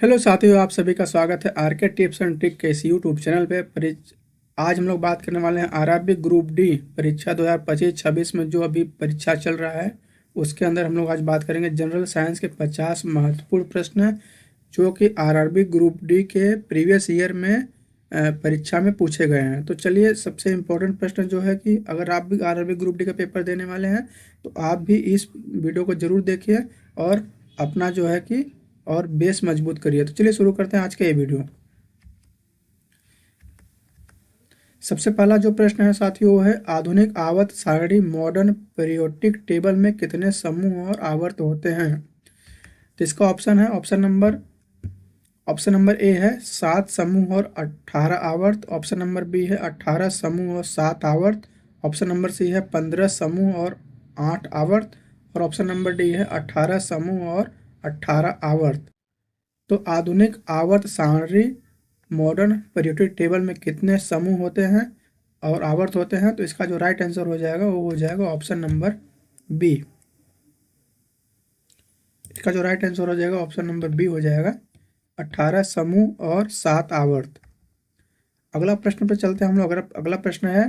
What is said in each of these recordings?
Hello साथियों, आप सभी का स्वागत है आर के टिप्स एंड ट्रिक के इस यूट्यूब चैनल पे। आज हम लोग बात करने वाले हैं आरआरबी ग्रुप डी परीक्षा 2025-26 में जो अभी परीक्षा चल रहा है उसके अंदर हम लोग आज बात करेंगे जनरल साइंस के 50 महत्वपूर्ण प्रश्न जो कि आरआरबी ग्रुप डी के प्रीवियस ईयर में परीक्षा में पूछे गए हैं। तो चलिए, सबसे इम्पोर्टेंट प्रश्न जो है कि अगर आप भी आरआरबी ग्रुप डी का पेपर देने वाले हैं तो आप भी इस वीडियो को जरूर देखिए और अपना जो है कि और बेस मजबूत करिए। तो चलिए शुरू करते हैं आज का ये वीडियो। सबसे पहला जो प्रश्न है साथियों वो है आधुनिक आवर्त सारणी मॉडर्न पीरियोडिक टेबल में कितने समूह और आवर्त होते हैं। तो इसका ऑप्शन है ऑप्शन नंबर ए है 7 समूह और 18 आवर्त। ऑप्शन नंबर बी है 18 समूह और 7 आवर्त। ऑप्शन नंबर सी है 15 समूह और 8 आवर्त। और ऑप्शन नंबर डी है 18 समूह और 18 आवर्त। तो आधुनिक आवर्त सारणी मॉडर्न पीरियोडिक टेबल में कितने समूह होते हैं और आवर्त होते हैं। तो इसका जो राइट आंसर हो जाएगा वो हो जाएगा ऑप्शन नंबर बी। इसका जो राइट आंसर हो जाएगा ऑप्शन नंबर बी हो जाएगा 18 समूह और 7 आवर्त। अगला प्रश्न पे चलते हैं हम लोग। अगला प्रश्न है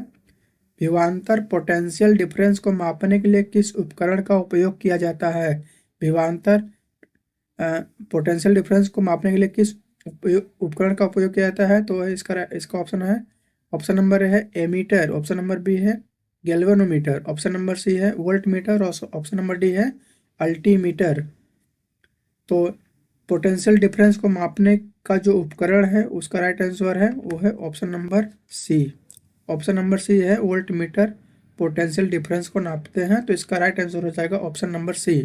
विभवांतर पोटेंशियल डिफरेंस को मापने के लिए किस उपकरण का उपयोग किया जाता है। विभवांतर पोटेंशियल डिफरेंस को मापने के लिए किस उपकरण का उपयोग किया जाता है। तो इसका ऑप्शन है ऑप्शन नंबर है एमीटर। ऑप्शन नंबर बी है गैल्वेनोमीटर। ऑप्शन नंबर सी है वोल्टमीटर और ऑप्शन नंबर डी है अल्टीमीटर। तो पोटेंशियल डिफरेंस को मापने का जो उपकरण है उसका राइट आंसर है वो है option number C. Option number C है वोल्टमीटर पोटेंशियल डिफरेंस को नापते हैं। तो इसका राइट आंसर हो जाएगा ऑप्शन नंबर सी।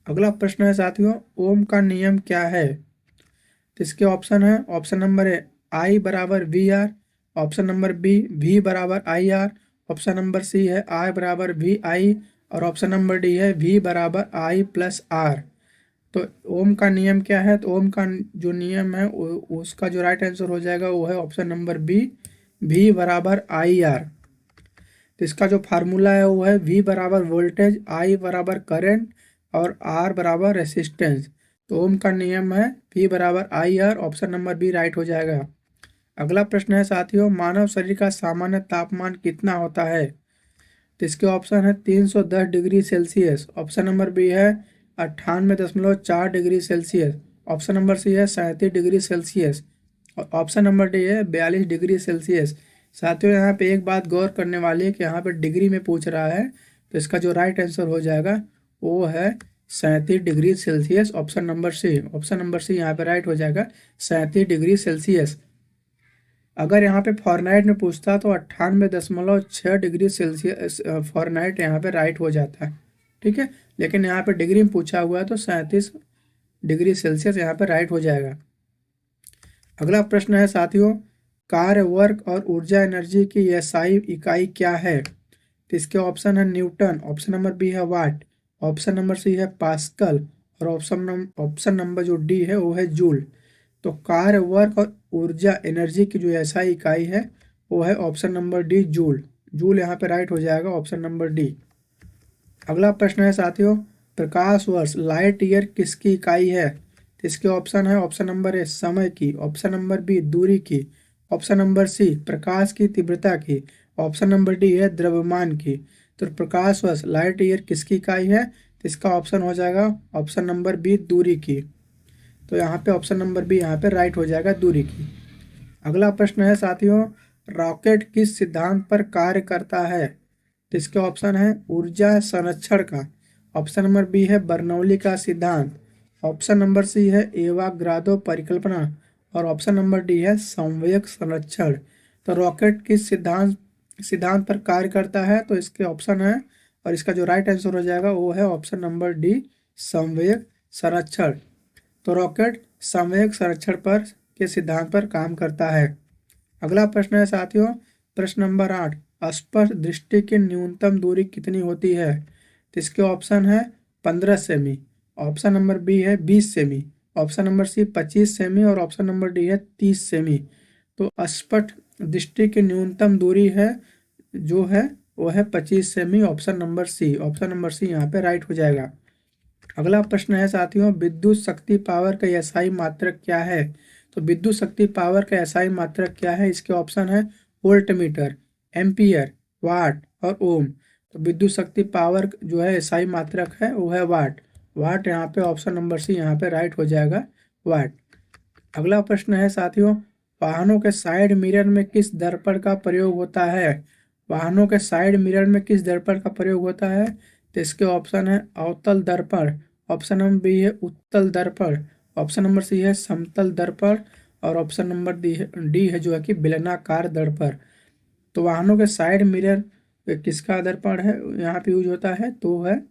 अगला प्रश्न है साथियों ओम का नियम क्या है। तो इसके ऑप्शन है ऑप्शन नंबर ए आई बराबर V R. Option number B V बराबर I R. Option number C है आई बराबर वी आई। और ऑप्शन नंबर डी है वी बराबर आई प्लस आर। तो ओम का नियम क्या है। तो ओम का जो नियम है उसका जो राइट आंसर हो जाएगा वो है ऑप्शन नंबर बी वी बराबर आई आर। तो इसका जो फार्मूला है वो है वी बराबर वोल्टेज, आई बराबर करंट और आर बराबर रेसिस्टेंस। तो ओम का नियम है वी बराबर I R. Option number B right हो जाएगा। अगला प्रश्न है साथियों मानव शरीर का सामान्य तापमान कितना होता है। तो इसके ऑप्शन है 310 degree Celsius. Option number B है 98.4 degree Celsius. Option number C है 37 डिग्री सेल्सियस। और ऑप्शन नंबर डी है 42 डिग्री सेल्सियस। साथियों यहाँ पे एक बात गौर करने वाली है कि यहाँ पे डिग्री में पूछ रहा है। तो इसका जो राइट आंसर हो जाएगा वो है 37 degree Celsius. Option number C यहाँ पे राइट हो जाएगा 37 डिग्री सेल्सियस। अगर यहाँ पे फॉरेनहाइट में पूछता तो 98.6 डिग्री सेल्सियस फॉरेनहाइट यहाँ पे राइट हो जाता है, ठीक है। लेकिन यहाँ पे डिग्री में पूछा हुआ है तो 37 डिग्री सेल्सियस यहाँ पे राइट हो जाएगा। अगला प्रश्न है साथियों कार्य, वर्क और ऊर्जा एनर्जी की एसआई इकाई क्या है। तो इसके ऑप्शन है न्यूटन। ऑप्शन नंबर बी है वाट। ऑप्शन नंबर सी है पास्कल। और ऑप्शन नंबर जो डी है वो है जूल। तो कार्य, वर्क और ऊर्जा एनर्जी की जो एसआई इकाई है वो है option number D joule. Joule यहाँ पे राइट हो जाएगा ऑप्शन नंबर डी। अगला प्रश्न है साथियों प्रकाश वर्ष लाइट ईयर किसकी इकाई है। तो इसके ऑप्शन है ऑप्शन नंबर ए समय की। ऑप्शन नंबर बी दूरी की। ऑप्शन नंबर सी प्रकाश की तीव्रता की। ऑप्शन नंबर डी है द्रव्यमान की। तो प्रकाश वर्ष लाइट ईयर किसकी इकाई है। तो इसका ऑप्शन हो जाएगा ऑप्शन नंबर बी दूरी की। तो यहाँ पे ऑप्शन नंबर बी यहाँ पे राइट हो जाएगा दूरी की। अगला प्रश्न है साथियों रॉकेट किस सिद्धांत पर कार्य करता है। तो इसके ऑप्शन है ऊर्जा संरक्षण का। ऑप्शन नंबर बी है बर्नौली का सिद्धांत। ऑप्शन नंबर सी है एवाग्रादो परिकल्पना। और ऑप्शन नंबर डी है संवेग संरक्षण। तो रॉकेट किस सिद्धांत पर कार्य करता है। तो इसके ऑप्शन है और इसका जो राइट आंसर हो जाएगा वो है ऑप्शन नंबर डी संवेग संरक्षण। तो रॉकेट संवेग संरक्षण पर के सिद्धांत पर काम करता है। अगला प्रश्न है साथियों प्रश्न नंबर 8 स्पष्ट दृष्टि की न्यूनतम दूरी कितनी होती है। तो इसके ऑप्शन है 15 सेमी। ऑप्शन नंबर बी है 20 cm. Option number C 25 cm और ऑप्शन नंबर डी है 30 सेमी। तो स्पष्ट दृष्टि की न्यूनतम दूरी है जो है वो है 25 सेमी। ऑप्शन नंबर सी यहाँ पे राइट हो जाएगा। अगला प्रश्न है साथियों, विद्युत शक्ति पावर का एसआई मात्रक क्या है? तो विद्युत शक्ति पावर का एसआई मात्रक क्या है? इसके ऑप्शन है वोल्ट मीटर, एम्पियर, वाट और ओम। तो विद्युत शक्ति पावर जो है एसआई मात्रक है वो है वाट। वाट यहाँ पे ऑप्शन नंबर सी यहाँ पे राइट हो जाएगा, वाट। अगला प्रश्न है साथियों, वाहनों के साइड मिरर में किस दर्पण का प्रयोग होता है? वाहनों के साइड मिरर में किस दर्पण का प्रयोग होता है? तो इसके ऑप्शन है अवतल दर्पण, ऑप्शन नंबर बी है उत्तल दर्पण, ऑप्शन नंबर सी है समतल दर्पण और ऑप्शन नंबर डी है जो है कि बेलनाकार दर्पण। तो वाहनों के साइड मिरर किसका दर्पण है यहाँ पे यूज होता है? तो है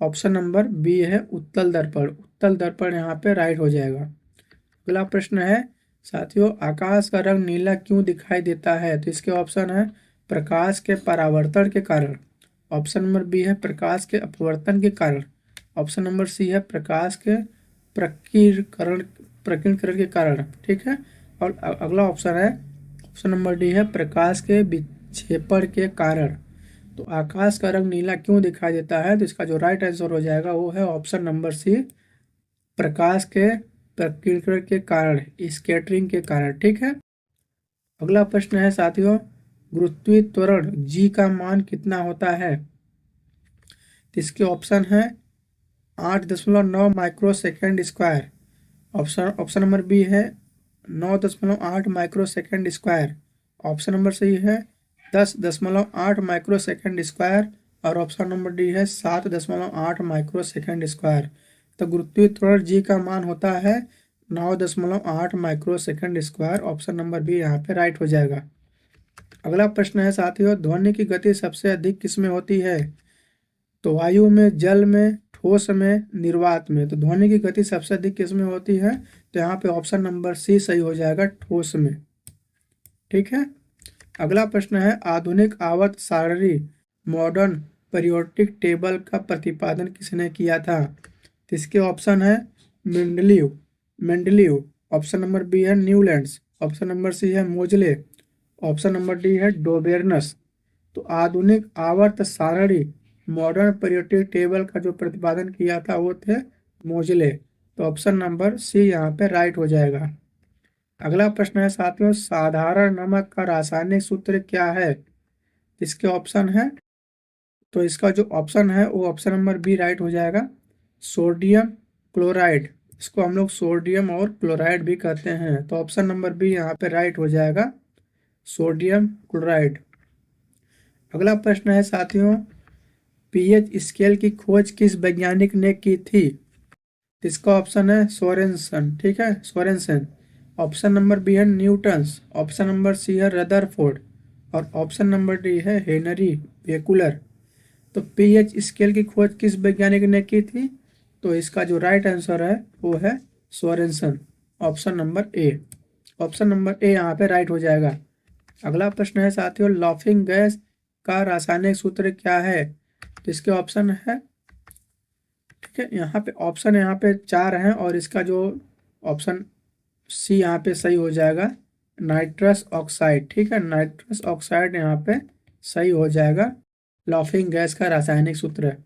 ऑप्शन नंबर बी है उत्तल दर्पण। उत्तल दर्पण यहाँ पे राइट हो जाएगा। अगला प्रश्न है साथियों, आकाश का रंग नीला क्यों दिखाई देता है? तो इसके ऑप्शन है प्रकाश के परावर्तन के कारण, ऑप्शन नंबर बी है प्रकाश के अपवर्तन के कारण, ऑप्शन नंबर सी है प्रकाश के प्रकीर्णकरण प्रकीर्णकरण के कारण। ठीक है, और अगला ऑप्शन है ऑप्शन नंबर डी है प्रकाश के विक्षेपण के कारण। तो आकाश का रंग नीला क्यों दिखाई देता है? तो इसका जो राइट आंसर हो जाएगा वो है ऑप्शन नंबर सी, प्रकाश के प्रकीर्णन के कारण, स्कैटरिंग के कारण। ठीक है, अगला प्रश्न है साथियों, गुरुत्वीय त्वरण जी का मान कितना होता है? तो इसके ऑप्शन है 8.9 micro second square, option number B है 9.8 micro second square, option number C है 10.8 माइक्रो सेकेंड स्क्वायर और ऑप्शन नंबर डी है 7.8 माइक्रो सेकेंड स्क्वायर। तो गुरुत्वीय त्वरण जी का मान होता है 9.8 micro second square, option number B यहाँ पे राइट हो जाएगा। अगला प्रश्न है साथियों, ध्वनि की गति सबसे अधिक किसमें होती है? तो वायु में, जल में, ठोस में, निर्वात में। तो ध्वनि की गति सबसे अधिक किसमें होती है? तो यहाँ पे ऑप्शन नंबर सी सही हो जाएगा, ठोस में। ठीक है, अगला प्रश्न है, आधुनिक आवर्त सारणी मॉडर्न पीरियोडिक टेबल का प्रतिपादन किसने किया था? तो इसके ऑप्शन है मेंडलीव, ऑप्शन नंबर बी है न्यूलैंड्स, ऑप्शन नंबर सी है मोजले, ऑप्शन नंबर डी है डोबेर्नस। तो आधुनिक आवर्त सारणी मॉडर्न पीरियोडिक टेबल का जो प्रतिपादन किया था वो थे मोजले। तो ऑप्शन नंबर सी यहाँ पे राइट हो जाएगा। अगला प्रश्न है साथियों, साधारण नमक का रासायनिक सूत्र क्या है? इसके ऑप्शन है, तो इसका जो ऑप्शन है वो ऑप्शन नंबर बी राइट हो जाएगा, सोडियम क्लोराइड। इसको हम लोग सोडियम और क्लोराइड भी कहते हैं। तो ऑप्शन नंबर बी यहाँ पे राइट हो जाएगा, सोडियम क्लोराइड। अगला प्रश्न है साथियों, पीएच स्केल की खोज किस वैज्ञानिक ने की थी? इसका ऑप्शन है सोरेनसन। ठीक है, सोरेनसन। ऑप्शन नंबर बी है न्यूटन्स, ऑप्शन नंबर सी है रदरफोर्ड और ऑप्शन नंबर डी है हेनरी बेकुलर। तो पीएच स्केल की खोज किस वैज्ञानिक ने की थी? तो इसका जो राइट आंसर है वो है सोरेनसन, ऑप्शन नंबर ए। ऑप्शन नंबर ए यहाँ पे राइट हो जाएगा। अगला प्रश्न है साथियों, लाफिंग गैस का रासायनिक सूत्र क्या है? तो इसके ऑप्शन है, ठीक है, यहाँ पे 4 हैं और इसका जो ऑप्शन सी यहाँ पे सही हो जाएगा, नाइट्रस ऑक्साइड। ठीक है, नाइट्रस ऑक्साइड यहाँ पे सही हो जाएगा, लाफिंग गैस का रासायनिक सूत्र है।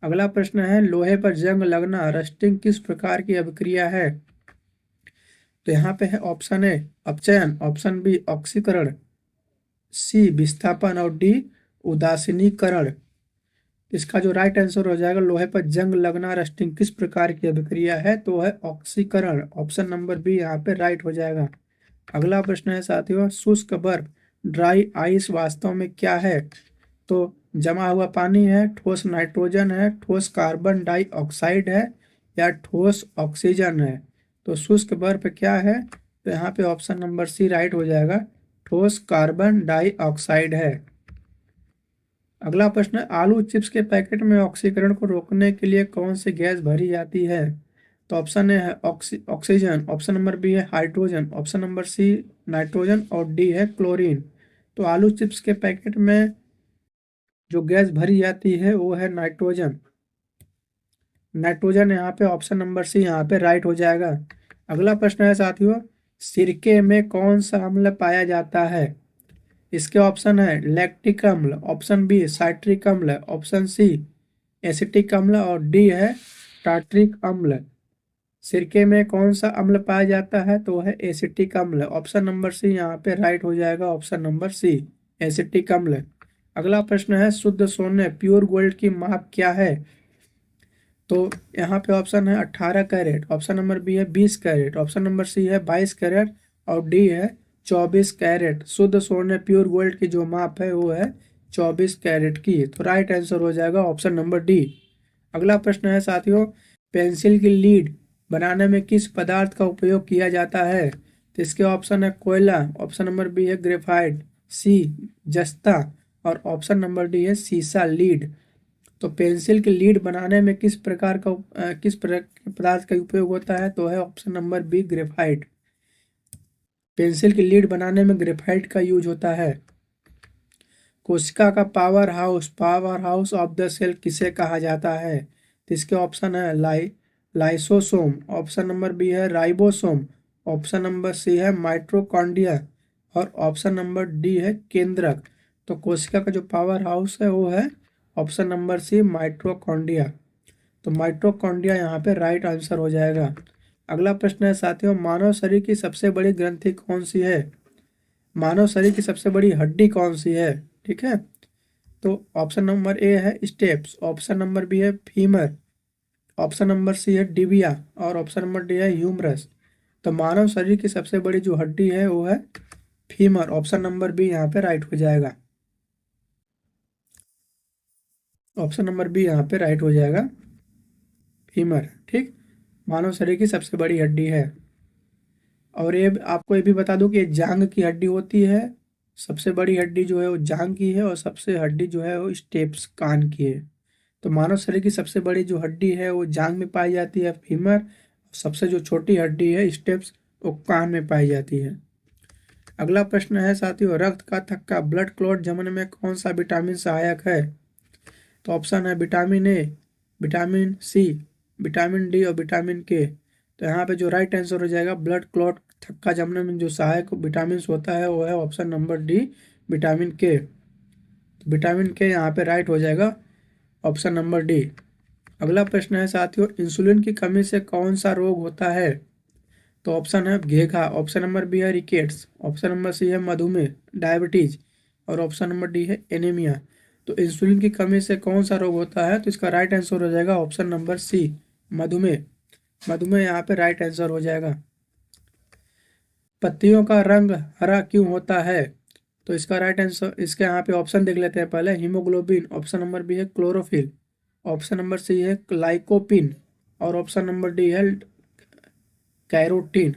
अगला प्रश्न है, लोहे पर जंग लगना रस्टिंग किस प्रकार की अभिक्रिया है? तो यहाँ पे है ऑप्शन ए अपचयन, ऑप्शन बी ऑक्सीकरण, सी विस्थापन और डी उदासीनीकरण। इसका जो राइट आंसर हो जाएगा, लोहे पर जंग लगना रस्टिंग किस प्रकार की अभिक्रिया है? तो है ऑक्सीकरण, ऑप्शन नंबर बी यहाँ पे राइट हो जाएगा। अगला प्रश्न है साथियों, शुष्क बर्फ ड्राई आइस वास्तव में क्या है? तो जमा हुआ पानी है, ठोस नाइट्रोजन है, ठोस कार्बन डाइऑक्साइड है या ठोस ऑक्सीजन है। तो शुष्क बर्फ क्या है? तो यहाँ पे ऑप्शन नंबर सी राइट हो जाएगा, ठोस कार्बन डाइऑक्साइड है। अगला प्रश्न है, आलू चिप्स के पैकेट में ऑक्सीकरण को रोकने के लिए कौन सी गैस भरी जाती है? तो ऑप्शन ए है ऑक्सीजन, ऑप्शन नंबर बी है hydrogen, option number C nitrogen और डी है क्लोरीन। तो आलू चिप्स के पैकेट में जो गैस भरी जाती है वो है नाइट्रोजन। नाइट्रोजन यहाँ पे ऑप्शन नंबर सी यहाँ पे राइट हो जाएगा। अगला प्रश्न है साथियों, सिरके में कौन सा अम्ल पाया जाता है? इसके ऑप्शन है लैक्टिक अम्ल, ऑप्शन बी साइट्रिक अम्ल, ऑप्शन सी एसिटिक अम्ल और डी है टार्ट्रिक अम्ल। सिरके में कौन सा अम्ल पाया जाता है? तो है एसिटिक अम्ल। ऑप्शन नंबर सी यहाँ पे राइट हो जाएगा, ऑप्शन नंबर सी एसिटिक अम्ल। अगला प्रश्न है शुद्ध सोने प्योर गोल्ड की माप क्या है? तो यहाँ पे ऑप्शन है 18 कैरेट, ऑप्शन नंबर बी है 20 कैरेट, ऑप्शन नंबर सी है 22 कैरेट और डी है 24 कैरेट। शुद्ध सोने प्योर गोल्ड की जो माप है वो है 24 कैरेट की। तो राइट आंसर हो जाएगा ऑप्शन नंबर डी। अगला प्रश्न है साथियों, पेंसिल की लीड बनाने में किस पदार्थ का उपयोग किया जाता है? तो इसके ऑप्शन है कोयला, ऑप्शन नंबर बी है ग्रेफाइट, सी जस्ता और ऑप्शन नंबर डी है सीसा लीड। तो पेंसिल की लीड बनाने में किस पदार्थ का उपयोग होता है? तो है option number B graphite. Pencil की लीड बनाने में ग्रेफाइट का यूज होता है। कोशिका का power house of the cell किसे कहा जाता है? तो इसके ऑप्शन है लाइसोसोम, ऑप्शन नंबर बी है राइबोसोम, ऑप्शन नंबर सी है माइटोकॉन्ड्रिया और ऑप्शन नंबर डी है केंद्रक। तो कोशिका का जो पावर हाउस है वो है ऑप्शन नंबर सी माइटोकॉन्ड्रिया। तो माइटोकॉन्ड्रिया यहाँ पे राइट आंसर हो जाएगा। अगला प्रश्न है साथियों, मानव शरीर की सबसे बड़ी ग्रंथि कौन सी है? मानव शरीर की सबसे बड़ी हड्डी कौन सी है? ठीक है, तो ऑप्शन नंबर ए है स्टेप्स, ऑप्शन नंबर बी है फीमर, ऑप्शन नंबर सी है डिबिया और ऑप्शन नंबर डी है ह्यूमरस। तो मानव शरीर की सबसे बड़ी जो हड्डी है वो है फीमर, ऑप्शन नंबर बी यहाँ पे राइट हो जाएगा, ऑप्शन नंबर बी यहाँ पे राइट हो जाएगा फीमर। ठीक, मानव शरीर की सबसे बड़ी हड्डी है। और ये आपको ये भी बता दूं कि ये जांग की हड्डी होती है, सबसे बड़ी हड्डी जो है वो जांग की है और सबसे हड्डी जो है वो स्टेप्स कान की है। तो मानव शरीर की सबसे बड़ी जो हड्डी है वो जांग में पाई जाती है फीमर, सबसे जो छोटी हड्डी है स्टेप्स वो कान में पाई जाती है। अगला प्रश्न है साथियों, रक्त का थक्का ब्लड क्लॉट जमने में कौन सा विटामिन सहायक है? तो ऑप्शन है vitamin A, vitamin C, vitamin D और विटामिन के। तो यहाँ पे जो राइट आंसर हो जाएगा ब्लड क्लॉट थक्का जमने में जो सहायक विटामिन होता है वो है option number D vitamin K. तो विटामिन के यहाँ पे राइट हो जाएगा, ऑप्शन नंबर डी। अगला प्रश्न है साथियों, इंसुलिन की कमी से कौन सा रोग होता है? तो ऑप्शन है घेघा, ऑप्शन नंबर बी है रिकेट्स, ऑप्शन नंबर सी है मधुमेह डायबिटीज और ऑप्शन नंबर डी है एनीमिया। तो इंसुलिन की कमी से कौन सा रोग होता है? तो इसका राइट आंसर हो जाएगा ऑप्शन नंबर सी मधुमेह। मधुमेह यहाँ पे राइट आंसर हो जाएगा। पत्तियों का रंग हरा क्यों होता है? तो इसका राइट आंसर, इसके यहाँ पे ऑप्शन देख लेते हैं पहले। हीमोग्लोबिन, ऑप्शन नंबर बी है क्लोरोफिल, ऑप्शन नंबर सी है लाइकोपिन और ऑप्शन नंबर डी है कैरोटीन।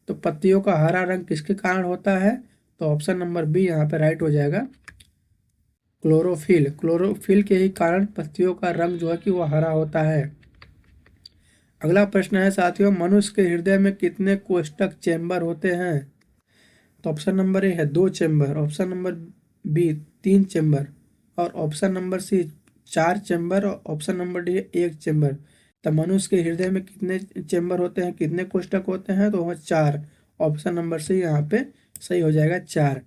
तो पत्तियों का हरा रंग किसके कारण होता है? तो ऑप्शन नंबर बी यहाँ पे राइट हो जाएगा क्लोरोफिल। क्लोरोफिल के ही कारण पत्तियों का रंग जो है कि वो हरा होता है। अगला प्रश्न है साथियों, मनुष्य के हृदय में कितने कोष्ठक चेंबर होते हैं? तो ऑप्शन नंबर ए है 2 chamber, option number B 3 chamber और ऑप्शन नंबर सी 4 चेंबर और ऑप्शन नंबर डी 1 चेंबर। तो मनुष्य के हृदय में कितने चेंबर होते हैं, कितने कोष्ठक होते हैं? तो वह 4, ऑप्शन नंबर सी यहाँ पे सही हो जाएगा 4।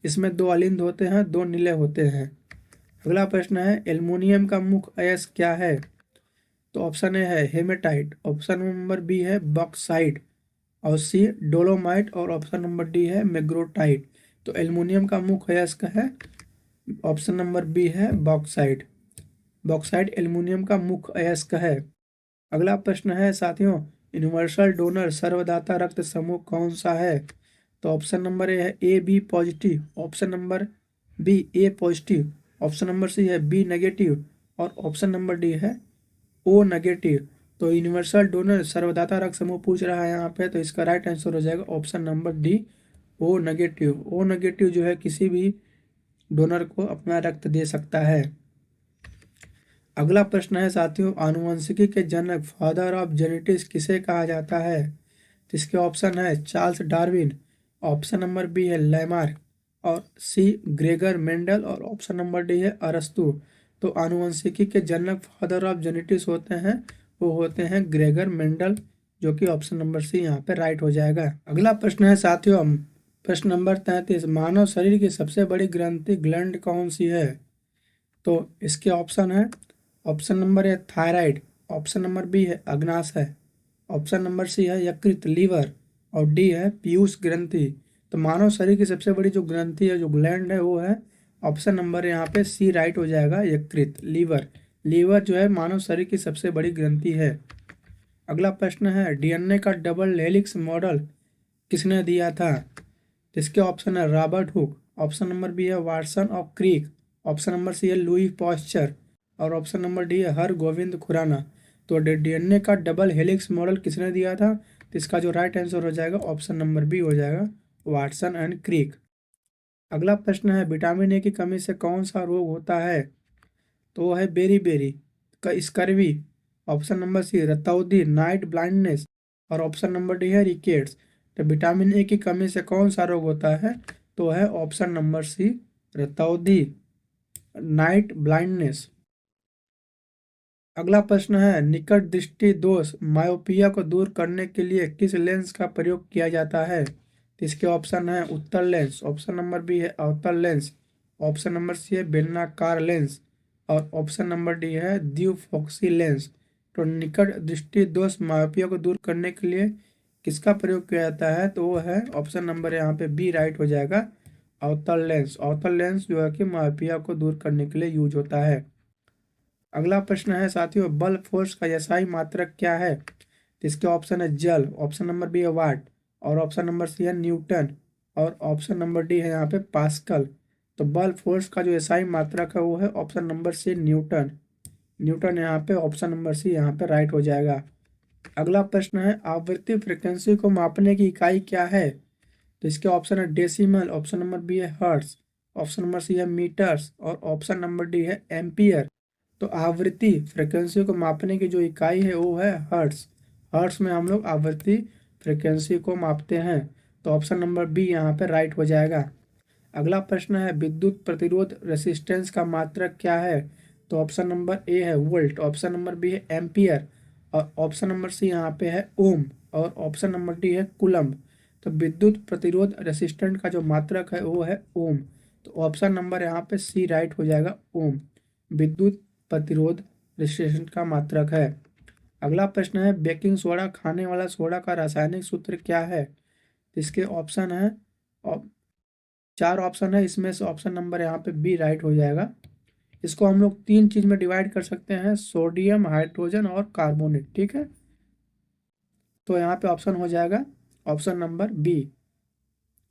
इसमें 2 अलिंद होते हैं, 2 नीले होते हैं। अगला प्रश्न है, एल्युमिनियम का मुख्य अयस्क क्या है? तो ऑप्शन ए है हेमेटाइट, ऑप्शन नंबर बी है बॉक्साइट और सी डोलोमाइट और ऑप्शन नंबर डी है मैग्नेटाइट। तो एल्युमिनियम का मुख्य अयस्क है ऑप्शन नंबर बी है बॉक्साइट। बॉक्साइट एल्युमिनियम का मुख्य अयस्क है। अगला प्रश्न है साथियों, यूनिवर्सल डोनर सर्वदाता रक्त समूह कौन सा है? तो ऑप्शन नंबर ए है A B positive, option number B A positive, option number C है बी नेगेटिव और ऑप्शन नंबर डी है ओ नेगेटिव। तो यूनिवर्सल डोनर सर्वदाता रक्त समूह पूछ रहा है यहाँ पे, तो इसका राइट आंसर हो जाएगा option number D O negative. O negative जो है किसी भी डोनर को अपना रक्त दे सकता है। अगला प्रश्न है साथियों, आनुवंशिकी के जनक फादर ऑफ जेनेटिक्स किसे कहा जाता है? तो इसके ऑप्शन है Charles Darwin, option number B है लैमार्क और सी ग्रेगर मेंडल और ऑप्शन नंबर डी है अरस्तु। तो आनुवंशिकी के जनक फादर ऑफ जेनेटिक्स होते हैं वो होते हैं ग्रेगर मेंडल, जो कि ऑप्शन नंबर सी यहाँ पे राइट हो जाएगा। अगला प्रश्न है साथियों, प्रश्न नंबर 33, मानव शरीर की सबसे बड़ी ग्रंथि ग्लैंड कौन सी है? तो इसके ऑप्शन है option number A thyroid, option number B है अग्नाशय, ऑप्शन नंबर सी है यकृत लीवर, और डी है पीयूष ग्रंथि। तो मानव शरीर की सबसे बड़ी जो ग्रंथि है, जो ग्लैंड है, वो है ऑप्शन नंबर यहाँ पे सी राइट हो जाएगा, यकृत लीवर। लीवर जो है मानव शरीर की सबसे बड़ी ग्रंथि है। अगला प्रश्न है डीएनए का डबल हेलिक्स मॉडल किसने दिया था? तो इसके ऑप्शन है Robert Hooke, option number B है वाटसन और क्रिक, ऑप्शन नंबर सी है लुई पॉस्चर, और ऑप्शन नंबर डी है हर गोविंद खुराना। तो डीएनए का डबल हेलिक्स मॉडल किसने दिया था? तो इसका जो राइट आंसर हो जाएगा ऑप्शन नंबर बी हो जाएगा, वाटसन एंड क्रिक। अगला प्रश्न है विटामिन ए की कमी से कौन सा रोग होता है? तो वो है बेरी बेरी का स्कर्वी, ऑप्शन नंबर सी रतौंधी नाइट ब्लाइंडनेस, और ऑप्शन नंबर डी है रिकेट्स। तो विटामिन ए की कमी से कौन सा रोग होता है? तो है ऑप्शन नंबर सी रतौंधी नाइट ब्लाइंडनेस। अगला प्रश्न है निकट दृष्टि दोष मायोपिया को दूर करने के लिए किस लेंस का प्रयोग किया जाता है? तो इसके ऑप्शन है उत्तल लेंस, ऑप्शन नंबर बी है अवतल लेंस, ऑप्शन नंबर सी है बेलनाकार लेंस, और ऑप्शन नंबर डी है द्विफोक्सी लेंस। तो निकट दृष्टि दोष मायोपिया को दूर करने के लिए किसका प्रयोग किया जाता है? तो वो है ऑप्शन नंबर यहाँ पे बी राइट हो जाएगा, अवतल लेंस। अवतल लेंस जो है कि मायोपिया को दूर करने के लिए यूज होता है। अगला प्रश्न है साथियों बल फोर्स का एसआई मात्रक क्या है? तो इसके ऑप्शन है जल, ऑप्शन नंबर बी है वाट, और ऑप्शन नंबर सी है न्यूटन, और ऑप्शन नंबर डी है यहाँ पे पास्कल। तो बल फोर्स का जो एसआई मात्रक है वो है option number C Newton. Newton यहाँ पे ऑप्शन नंबर सी यहाँ पे राइट हो जाएगा। अगला प्रश्न है आवृत्ति फ्रिक्वेंसी को मापने की इकाई क्या है? तो इसके ऑप्शन है डेसिमल, ऑप्शन नंबर बी है हर्ट्स, ऑप्शन नंबर सी है मीटर्स, और ऑप्शन नंबर डी है एम्पियर। तो आवृत्ति फ्रिक्वेंसी को मापने की जो इकाई है वो है हर्ट्स। हर्ट्स में हम लोग आवृत्ति फ्रिक्वेंसी को मापते हैं। तो ऑप्शन नंबर बी यहाँ पे राइट हो जाएगा। अगला प्रश्न है विद्युत प्रतिरोध रेसिस्टेंस का मात्रक क्या है? तो ऑप्शन नंबर ए है वोल्ट, ऑप्शन नंबर बी है एम्पियर, और ऑप्शन नंबर सी यहाँ पे है ओम, और ऑप्शन नंबर डी है कुलम्ब। तो विद्युत प्रतिरोध रेसिस्टेंट का जो मात्रक है वो है ओम। तो ऑप्शन नंबर यहाँ पे सी राइट हो जाएगा, ओम विद्युत प्रतिरोध रेसिस्टेंट का मात्रक है। अगला प्रश्न है बेकिंग सोडा खाने वाला सोडा का रासायनिक सूत्र क्या है? इसके ऑप्शन है 4 ऑप्शन है, इसमें से ऑप्शन नंबर यहाँ पे बी राइट हो जाएगा। इसको हम लोग 3 चीज में डिवाइड कर सकते हैं, सोडियम, हाइड्रोजन और कार्बोनेट। ठीक है, तो यहाँ पे ऑप्शन हो जाएगा ऑप्शन नंबर बी।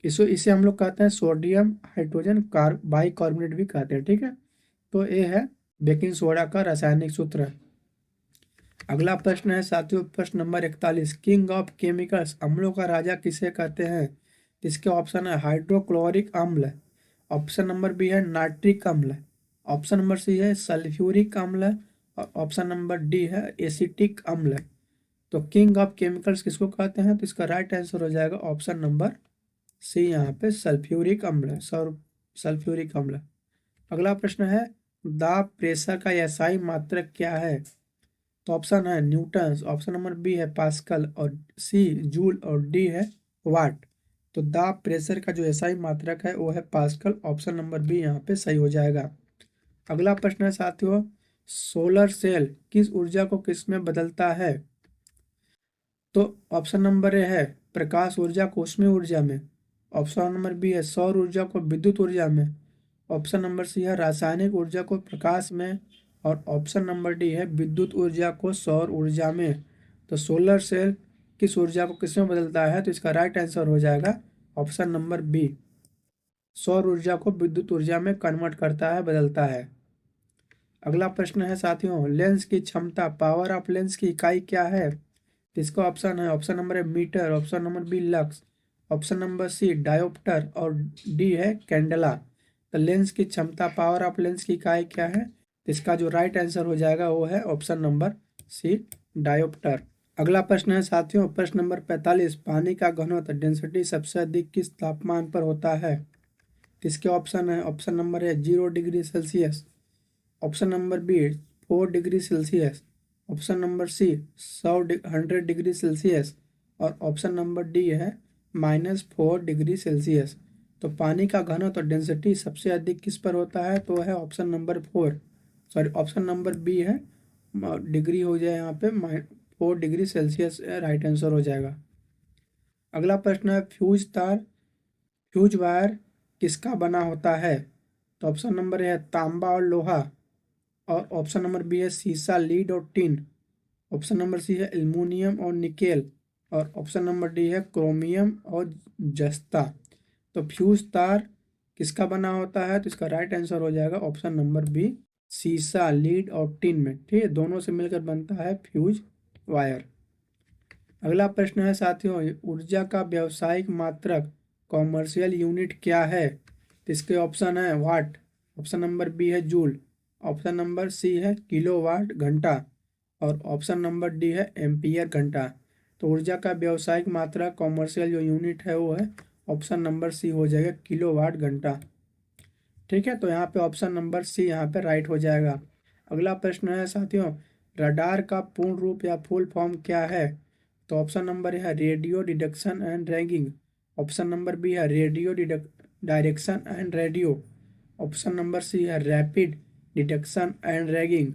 इसे हम लोग कहते हैं सोडियम हाइड्रोजन बाई कार्बोनेट भी कहते हैं। ठीक है, तो ये है बेकिंग सोडा का रासायनिक सूत्र। अगला प्रश्न है साथियों प्रश्न नंबर 41 किंग ऑफ केमिकल्स अम्लों का राजा किसे कहते हैं? इसके ऑप्शन है हाइड्रोक्लोरिक अम्ल, ऑप्शन नंबर बी है नाइट्रिक अम्ल, ऑप्शन नंबर सी है सल्फ्यूरिक अम्ल, और ऑप्शन नंबर डी है एसिटिक अम्ल। तो किंग ऑफ केमिकल्स किसको कहते हैं? तो इसका राइट आंसर हो जाएगा ऑप्शन नंबर सी यहाँ पे सल्फ्यूरिक अम्ल, सल्फ्यूरिक अम्ल। अगला प्रश्न है दाब प्रेशर का एसआई मात्रक क्या है? तो ऑप्शन है न्यूटन, ऑप्शन नंबर बी है पास्कल, और सी जूल, और डी है वाट। तो दाब प्रेशर का जो एसआई मात्रक है वो है पास्कल, ऑप्शन नंबर बी यहाँ पे सही हो जाएगा। अगला प्रश्न है साथियों सोलर सेल किस ऊर्जा को किस में बदलता है? तो ऑप्शन नंबर ए है प्रकाश ऊर्जा को ऊष्मीय ऊर्जा में, ऑप्शन नंबर बी है सौर ऊर्जा को विद्युत ऊर्जा में, ऑप्शन नंबर सी है रासायनिक ऊर्जा को प्रकाश में, और ऑप्शन नंबर डी है विद्युत ऊर्जा को सौर ऊर्जा में। तो सोलर सेल किस ऊर्जा को किस में बदलता है? तो इसका राइट आंसर हो जाएगा ऑप्शन नंबर बी, सौर ऊर्जा को विद्युत ऊर्जा में कन्वर्ट करता है, बदलता है। अगला प्रश्न है साथियों लेंस की क्षमता पावर ऑफ लेंस की इकाई क्या है? इसका ऑप्शन है ऑप्शन नंबर है metre, option number B lux, option number C dioptre, और डी है कैंडेला। तो लेंस की क्षमता पावर ऑफ लेंस की इकाई क्या है? इसका जो राइट आंसर हो जाएगा वो है ऑप्शन नंबर सी डायोप्टर। अगला प्रश्न है साथियों प्रश्न नंबर 45 पानी का घनत्व डेंसिटी सबसे अधिक किस तापमान पर होता है? इसके ऑप्शन है ऑप्शन नंबर है 0 degree Celsius, option number B 4 degree Celsius, option number C 100 degree Celsius, और ऑप्शन नंबर डी है -4 डिग्री सेल्सियस। तो पानी का घनत्व डेंसिटी सबसे अधिक किस पर होता है? तो है option number 4 sorry option number B है, डिग्री हो जाए यहाँ पे 4 डिग्री सेल्सियस राइट आंसर हो जाएगा। अगला प्रश्न है फ्यूज वायर किसका बना होता है? तो ऑप्शन नंबर ए है तांबा और लोहा, और ऑप्शन नंबर बी है सीसा, लीड और टिन, ऑप्शन नंबर सी है एल्युमिनियम और निकेल, और ऑप्शन नंबर डी है क्रोमियम और जस्ता। तो फ्यूज तार किसका बना होता है? तो इसका राइट आंसर हो जाएगा ऑप्शन नंबर बी, सीसा, लीड और टिन में। ठीक है, दोनों से मिलकर बनता है फ्यूज वायर। अगला प्रश्न है साथियों, ऊर्जा का व्यावसायिक मात्रक कॉमर्शियल यूनिट क्या है? तो इसके ऑप्शन है वाट, ऑप्शन नंबर बी है जूल, ऑप्शन नंबर सी है किलोवाट घंटा, और ऑप्शन नंबर डी है एम्पियर घंटा। तो ऊर्जा का व्यावसायिक मात्रा कॉमर्शियल जो यूनिट है वो है ऑप्शन नंबर सी हो जाएगा किलोवाट घंटा। ठीक है, तो यहाँ पे ऑप्शन नंबर सी यहाँ पे राइट हो जाएगा। अगला प्रश्न है साथियों, रडार का पूर्ण रूप या फुल फॉर्म क्या है? तो ऑप्शन नंबर है radio detection and ranging, option number B है radio direction and radio, option number C है रैपिड डिटेक्शन एंड रैगिंग,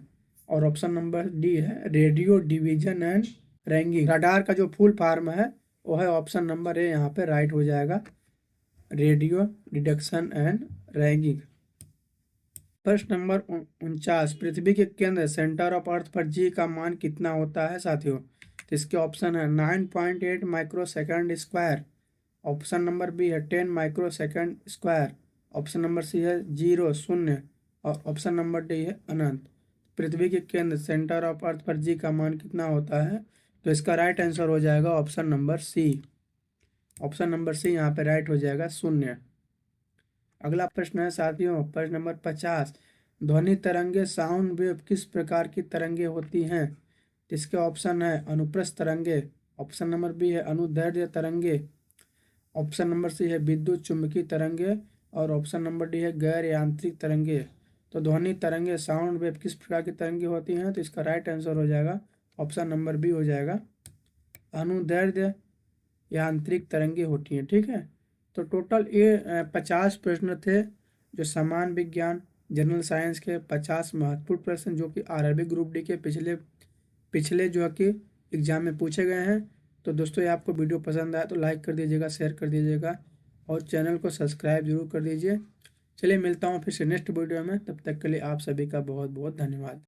और ऑप्शन नंबर डी है radio division and ranging. Radar का जो फुल फॉर्म है वो है ऑप्शन नंबर ए, यहाँ पे राइट हो जाएगा, रेडियो डिटेक्शन एंड रैगिंग। प्रश्न नंबर 49, पृथ्वी के केंद्र सेंटर ऑफ अर्थ पर जी का मान कितना होता है साथियों? तो इसके ऑप्शन है 9.8 micro second square, option number B है 10 micro second square, option number C है 0 शून्य, और ऑप्शन नंबर डी है अनंत। पृथ्वी के केंद्र सेंटर ऑफ अर्थ पर जी का मान कितना होता है? तो इसका राइट आंसर हो जाएगा option number C, option number C यहाँ पे राइट हो जाएगा 0। अगला प्रश्न है साथियों, प्रश्न नंबर 50, ध्वनि तरंगे साउंड वेव किस प्रकार की तरंगे होती हैं? इसके ऑप्शन है अनुप्रस्थ तरंगे, ऑप्शन नंबर बी है अनुदैर्ध्य तरंगे, ऑप्शन नंबर सी है विद्युत चुंबकीय तरंगे, और ऑप्शन नंबर डी है गैर यांत्रिक तरंगे। तो ध्वनि तरंगे साउंड वेव किस प्रकार की तरंगे होती हैं? तो इसका राइट आंसर हो जाएगा ऑप्शन नंबर बी हो जाएगा, अनुदैर्ध्य यांत्रिक तरंगे होती हैं। ठीक है, तो टोटल ये 50 प्रश्न थे जो समान विज्ञान जनरल साइंस के 50 महत्वपूर्ण प्रश्न जो कि आरआरबी ग्रुप डी के पिछले पिछले जो है कि एग्जाम में पूछे गए हैं। तो दोस्तों ये आपको वीडियो पसंद आया तो लाइक कर दीजिएगा, शेयर कर दीजिएगा, और चैनल को सब्सक्राइब जरूर कर दीजिए। चलिए मिलता हूँ फिर से नेक्स्ट वीडियो में, तब तक के लिए आप सभी का बहुत बहुत धन्यवाद।